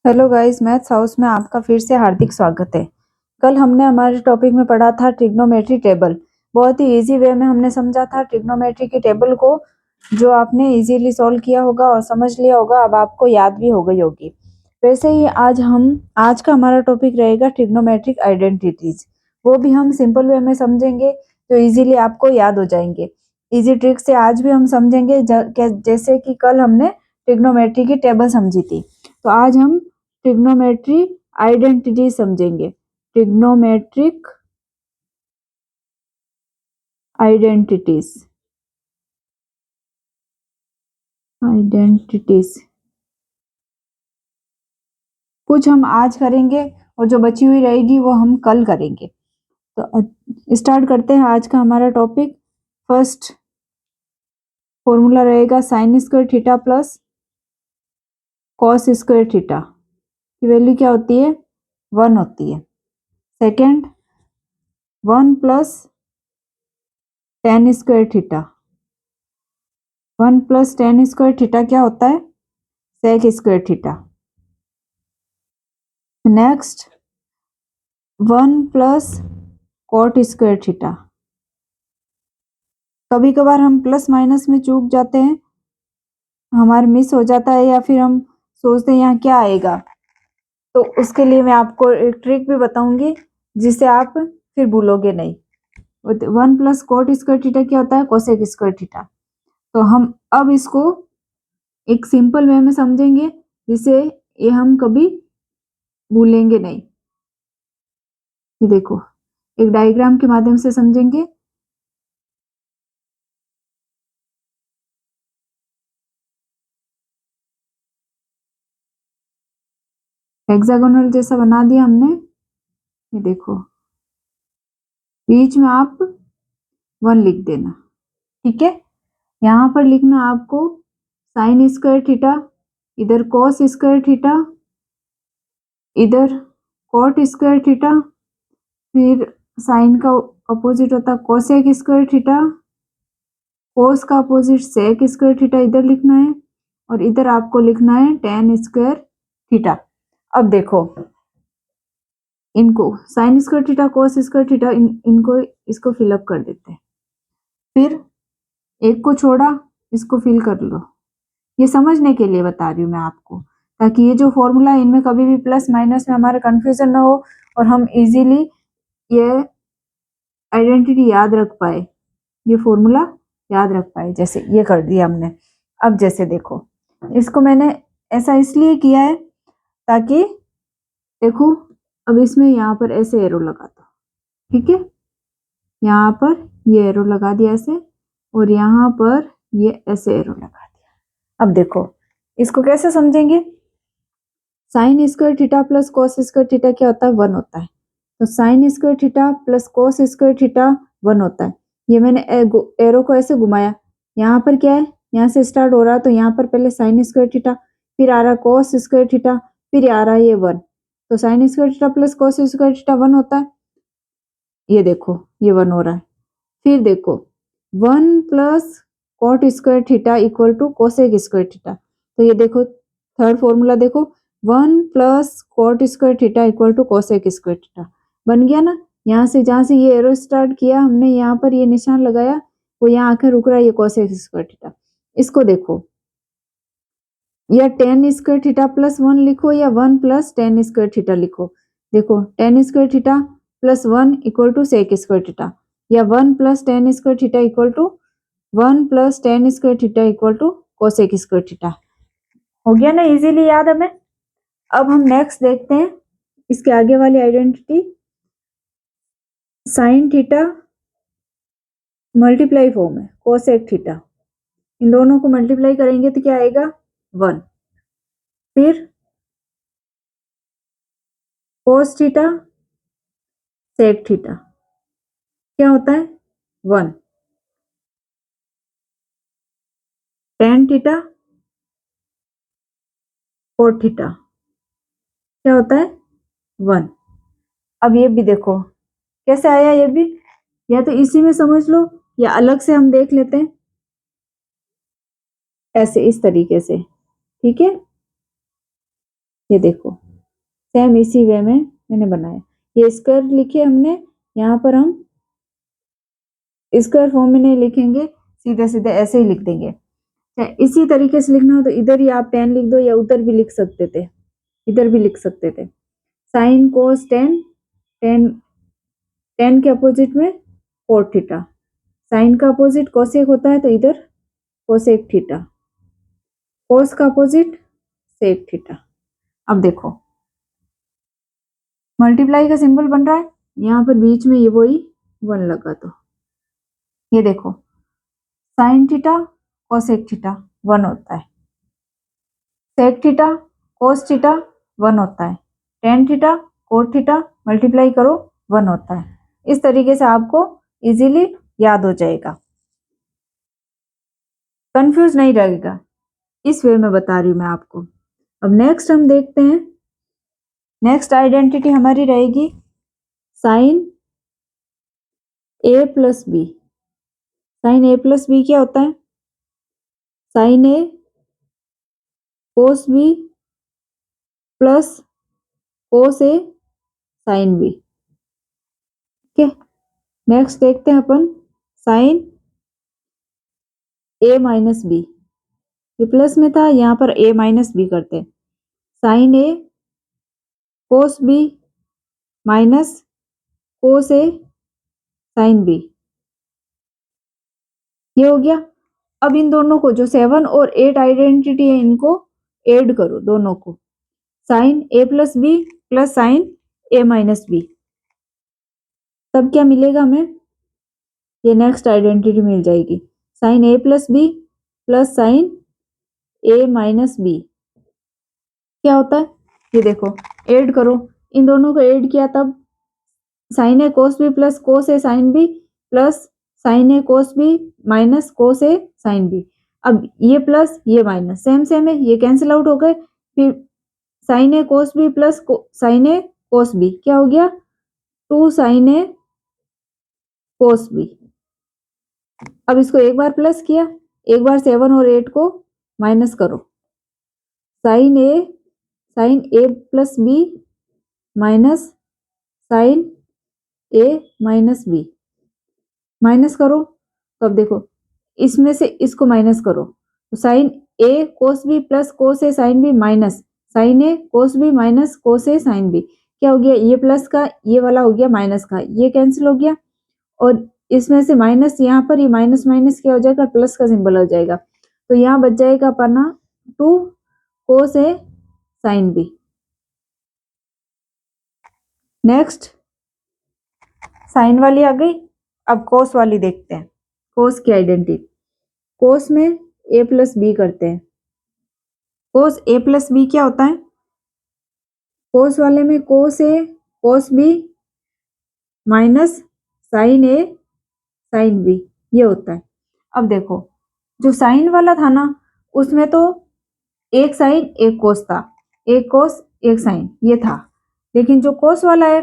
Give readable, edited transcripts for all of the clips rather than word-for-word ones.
Hello guys, maths house में आपका फिर से हार्दिक स्वागत है। कल हमने हमारे टॉपिक में पढ़ा था ट्रिग्नोमेट्री टेबल। बहुत ही इजी वे में हमने समझा था ट्रिग्नोमेट्री की टेबल को, जो आपने इजीली सॉल्व किया होगा और समझ लिया होगा। अब आपको याद भी हो गई होगी। वैसे ही आज का हमारा टॉपिक रहेगा ट्रिग्नोमेट्रिक आइडेंटिटीज। वो भी हम सिंपल वे में समझेंगे, जो इजीली आपको याद हो जाएंगे। इजी ट्रिक से आज भी हम समझेंगे, जैसे कि कल हमने ट्रिग्नोमेट्री की टेबल समझी थी। तो आज हम ट्रिग्नोमेट्री आइडेंटिटी समझेंगे। ट्रिग्नोमेट्रिक आइडेंटिटीज आइडेंटिटीज कुछ हम आज करेंगे और जो बची हुई रहेगी वो हम कल करेंगे। तो स्टार्ट करते हैं आज का हमारा टॉपिक। फर्स्ट फॉर्मूला रहेगा sine square theta plus cos square theta की वैल्यू क्या होती है? 1 होती है। Second 1 plus tan square theta. 1 plus tan square theta क्या होता है? Sec square theta. Next 1 plus cot square theta. कभी कभार हम प्लस माइनस में चूक जाते हैं, हमारे मिस हो जाता है, या फिर हम सोचते हैं यहाँ क्या आएगा। तो उसके लिए मैं आपको एक ट्रिक भी बताऊंगी, जिससे आप फिर भूलोगे नहीं। 1 प्लस कॉट स्क्वायर थीटा क्या होता है? Cosec square theta. तो हम अब इसको एक सिंपल वे में समझेंगे, जिससे ये हम कभी भूलेंगे नहीं। देखो, एक डायग्राम के माध्यम से समझेंगे। हेक्सागोनल जैसा बना दिया हमने। ये देखो, बीच में आप 1 लिख देना, ठीक है। यहाँ पर लिखना आपको साइन स्क्वायर थीटा, इधर कॉस स्क्वायर थीटा, इधर कॉट स्क्वायर थीटा, फिर साइन का अपोजिट होता है कोसेक स्क्वायर थीटा, कोस का अपोजिट सेक स्क्वायर थीटा इधर लिखना है, और इधर आपको लिखना है टेन स्क्वायर थीटा। अब देखो, इनको sign square theta cos square theta इनको इसको फिलअप कर देते हैं। फिर एक को छोड़ा, इसको फिल कर लो। ये समझने के लिए बता रही हूँ मैं आपको, ताकि ये जो फॉर्मूला है इनमें कभी भी प्लस माइनस में हमारे कंफ्यूजन ना हो, और हम इजीली ये आइडेंटिटी याद रख पाए, ये फॉर्मूला याद रख पाए। जैसे ये कर दिया हमने। अब जैसे देखो, इसको मैंने ऐसा इसलिए किया है ताकि देखो, अब इसमें यहाँ पर ऐसे एरो लगा दो, ठीक है। यहाँ पर ये एरो लगा दिया ऐसे, और यहाँ पर ये ऐसे एरो लगा दिया। अब देखो, इसको कैसे समझेंगे? Sign square theta plus cos square theta क्या होता है? 1 होता है। तो sign square theta plus cos square theta 1 होता है। ये मैंने एरो को ऐसे घुमाया, यहाँ पर क्या है? यहाँ से स्टार्ट हो रहा है, तो यहाँ पर पहले साइन स्क्वायर थीटा, फिर आ रहा कॉस स्क्वायर थीटा, फिर आ रहा है ये 1। तो sign square theta plus cos square theta 1 होता है। ये देखो, ये 1 हो रहा है। फिर देखो, 1 plus cot square theta equal to cosec square theta. तो ये देखो, थर्ड फॉर्मूला देखो, 1 plus cot square theta equal to cosec square theta बन गया ना। यहाँ से जहाँ से ये एरो स्टार्ट किया हमने, यहाँ पर ये निशान लगाया, वो यहाँ आकर रुक रहा है, ये कोसेक स्क्वायर थीटा। इसको देखो, या टेन स्क्वायर थीटा प्लस 1 लिखो, या 1 प्लस टेन स्क्वायर थीटा लिखो। देखो, tan square theta plus 1 equal to sec square theta, या 1 plus tan square theta equal to 1 plus tan square theta equal to cosec square theta. हो गया ना easily याद हमें। अब हम नेक्स्ट देखते हैं इसके आगे वाली identity, sine theta multiply form है कोसेक थीटा। इन दोनों को मल्टीप्लाई करेंगे तो क्या आएगा? 1। फिर कोस थीटा सेक थीटा क्या होता है? 1। टेन थीटा कोट थीटा क्या होता है? 1। अब ये भी देखो कैसे आया, ये भी या तो इसी में समझ लो, या अलग से हम देख लेते हैं, ऐसे इस तरीके से, ठीक है। ये देखो सेम इसी वे में मैंने बनाया। ये स्क्वायर लिखे हमने, यहाँ पर हम स्क्वायर फॉर्म में नहीं लिखेंगे, सीधे सीधे ऐसे ही लिख देंगे। इसी तरीके से लिखना हो तो इधर ही आप 10 लिख दो, या उधर भी लिख सकते थे, इधर भी लिख सकते थे। साइन कोस 10, 10 के अपोजिट में कोट थीटा। साइन का अपोजिट कोसेक होता है तो इधर कोसेक थीटा, कोस का अपोजिट सेक थीटा। अब देखो मल्टीप्लाई का सिंबल बन रहा है, यहाँ पर बीच में ये वही 1 लगा दो। ये देखो साइन थीटा कोसेक थीटा 1 होता है, सेक थीटा कोस थीटा 1 होता है, tan theta cot theta multiply करो 1 होता है। इस तरीके से आपको इजीली याद हो जाएगा, कंफ्यूज नहीं रहेगा। इस वे में बता रही हूँ मैं आपको। अब नेक्स्ट हम देखते हैं, नेक्स्ट आइडेंटिटी हमारी रहेगी साइन ए प्लस बी। साइन ए प्लस बी क्या होता है? साइन ए कोस बी प्लस कोस ए साइन बी। ठीक है, नेक्स्ट देखते हैं अपन साइन ए माइनस बी। ये प्लस में था, यहाँ पर ए माइनस बी करते हैं। साइन ए कोस बी माइनस कोस ए साइन बी, ये हो गया। अब इन दोनों को जो 7 और 8 आइडेंटिटी है इनको ऐड करो दोनों को, साइन ए प्लस बी प्लस साइन ए माइनस बी, तब क्या मिलेगा हमें? ये नेक्स्ट आइडेंटिटी मिल जाएगी, साइन ए प्लस बी प्लस साइन ए माइनस बी। क्या होता है ये देखो, ऐड करो, इन दोनों को ऐड किया तब साइन ए कोस बी प्लस कोस ए साइन बी प्लस साइन ए कोस बी माइनस कोस ए साइन बी। अब ये प्लस ये माइनस सेम सेम है, ये कैंसिल आउट हो गए। फिर साइन ए कोस बी प्लस साइन ए कोस बी क्या हो गया? 2 साइन ए कोस बी। अब इसको एक बार प्लस किया, एक बार 7 और 8 को माइनस करो, साइन ए प्लस बी माइनस साइन ए माइनस बी, माइनस करो। तो अब देखो इसमें से इसको माइनस करो, तो साइन ए कोस बी प्लस कोस ए साइन बी माइनस साइन ए कोस बी माइनस कोस ए साइन बी, क्या हो गया? ये प्लस का ये वाला हो गया माइनस का, ये कैंसिल हो गया। और इसमें से माइनस यहाँ पर ये माइनस माइनस क्या हो जाएगा? प्लस का सिंबल हो जाएगा। तो यहाँ बच जाएगा अपना 2 कोस ए साइन बी। नेक्स्ट साइन वाली आ गई, अब कोस वाली देखते हैं। कोस की आइडेंटिटी, कोस में ए प्लस बी करते हैं। कोस ए प्लस बी क्या होता है? कोस वाले में कोस ए कोस बी माइनस साइन ए साइन बी, ये होता है। अब देखो जो साइन वाला था ना उसमें तो एक साइन एक कोस था, एक कोस एक साइन ये था। लेकिन जो कोस वाला है,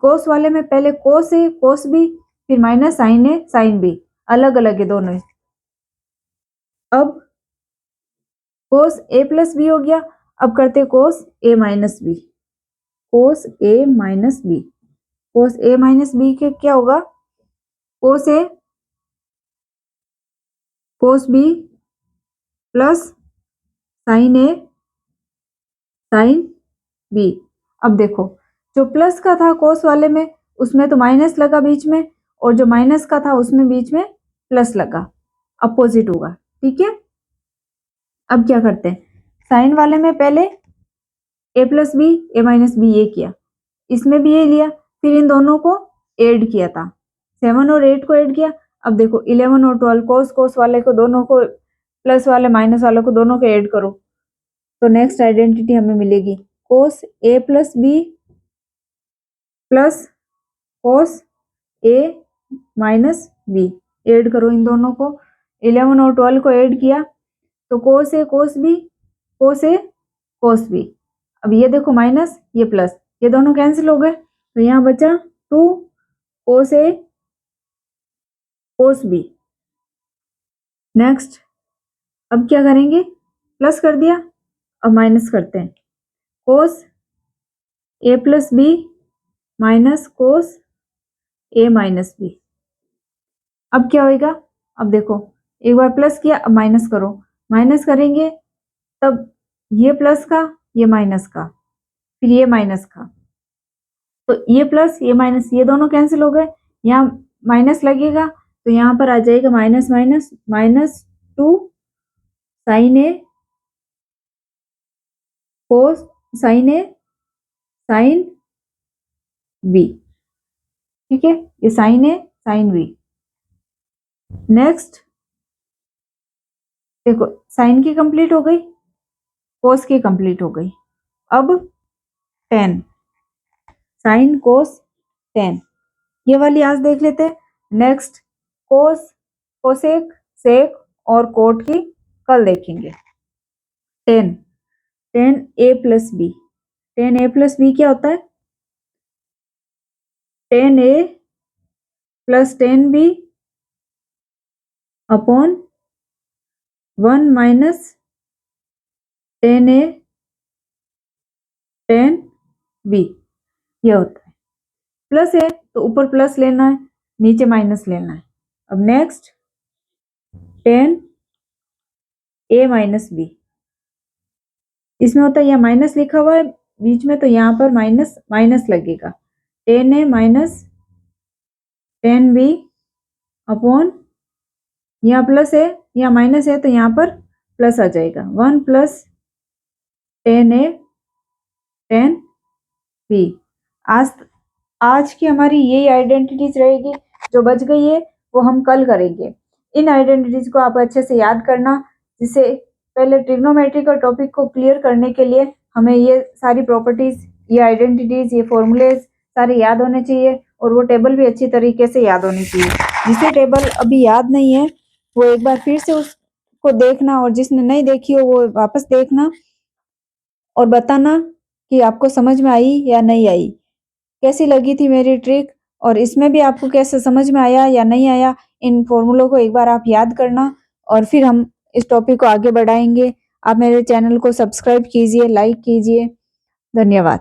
कोस वाले में पहले कोस ए कोस बी फिर माइनस साइन ए साइन बी, अलग अलग है दोनों। अब कोस ए प्लस बी हो गया, अब करते कोस ए माइनस बी। कोस ए माइनस बी, कोस ए माइनस बी के क्या होगा? कोस ए कोस बी प्लस साइन ए साइन बी। अब देखो जो प्लस का था कोस वाले में उसमें तो माइनस लगा बीच में, और जो माइनस का था उसमें बीच में प्लस लगा, अपोजिट होगा। ठीक है, अब क्या करते हैं, साइन वाले में पहले ए प्लस बी ए माइनस बी ये किया, इसमें भी ये लिया, फिर इन दोनों को ऐड किया था, 7 और 8 को ऐड किया। अब देखो 11 और 12 कोस कोस वाले को दोनों को, प्लस वाले माइनस वाले को दोनों को ऐड करो, तो नेक्स्ट आइडेंटिटी हमें मिलेगी कोस ए प्लस बी प्लस कोस ए माइनस बी। ऐड करो इन दोनों को, 11 और 12 को ऐड किया तो कोस ए कोस बी कोस ए कोस बी। अब ये देखो माइनस ये प्लस, ये दोनों कैंसिल हो गए, तो यहाँ बचा 2 कोस ए कोस बी। नेक्स्ट अब क्या करेंगे, प्लस कर दिया, अब माइनस करते हैं, कोस ए प्लस बी माइनस कोस ए माइनस बी। अब क्या होएगा, अब देखो एक बार प्लस किया, अब माइनस करो, माइनस करेंगे तब ये प्लस का ये माइनस का फिर ये माइनस का, तो ये प्लस ये माइनस ये दोनों कैंसिल हो गए, यहाँ माइनस लगेगा तो यहाँ पर आ जाएगा माइनस माइनस माइनस 2 साइन ए कोस साइन ए साइन बी। ठीक है, ये साइन ए साइन बी। नेक्स्ट देखो साइन की कंप्लीट हो गई, कोस की कंप्लीट हो गई, अब टेन साइन कोस टेन, ये वाली आज देख लेते हैं। नेक्स्ट कोस कोसेक सेक और कोट की कल देखेंगे। Ten ten A plus B, ten A plus B क्या होता है, ten A plus ten B upon 1 minus ten A ten B, ये होता है। प्लस है तो ऊपर प्लस लेना है, नीचे माइनस लेना है। अब नेक्स्ट टेन ए माइनस बी, इसमें होता है यह माइनस लिखा हुआ है बीच में तो यहाँ पर माइनस माइनस लगेगा, टेन ए माइनस टेन बी अपॉन यहाँ प्लस है यहाँ माइनस है तो यहाँ पर प्लस आ जाएगा, 1 plus ten A ten B. आज की हमारी यही आइडेंटिटीज रहेगी, जो बच गई है वो हम कल करेंगे। इन आइडेंटिटीज को आप अच्छे से याद करना, जिससे पहले ट्रिग्नोमेट्री का टॉपिक को क्लियर करने के लिए हमें ये सारी प्रॉपर्टीज, ये आइडेंटिटीज, ये फॉर्मूलेज सारे याद होने चाहिए और वो टेबल भी अच्छी तरीके से याद होनी चाहिए। जिसे टेबल अभी याद नहीं है वो एक बार फिर से उसको देखना, और जिसने नहीं देखी हो वो वापस देखना और बताना कि आपको समझ में आई या नहीं आई, कैसी लगी थी मेरी ट्रिक, और इसमें भी आपको कैसे समझ में आया या नहीं आया। इन फॉर्मूलों को एक बार आप याद करना और फिर हम इस टॉपिक को आगे बढ़ाएंगे। आप मेरे चैनल को सब्सक्राइब कीजिए, लाइक कीजिए। धन्यवाद।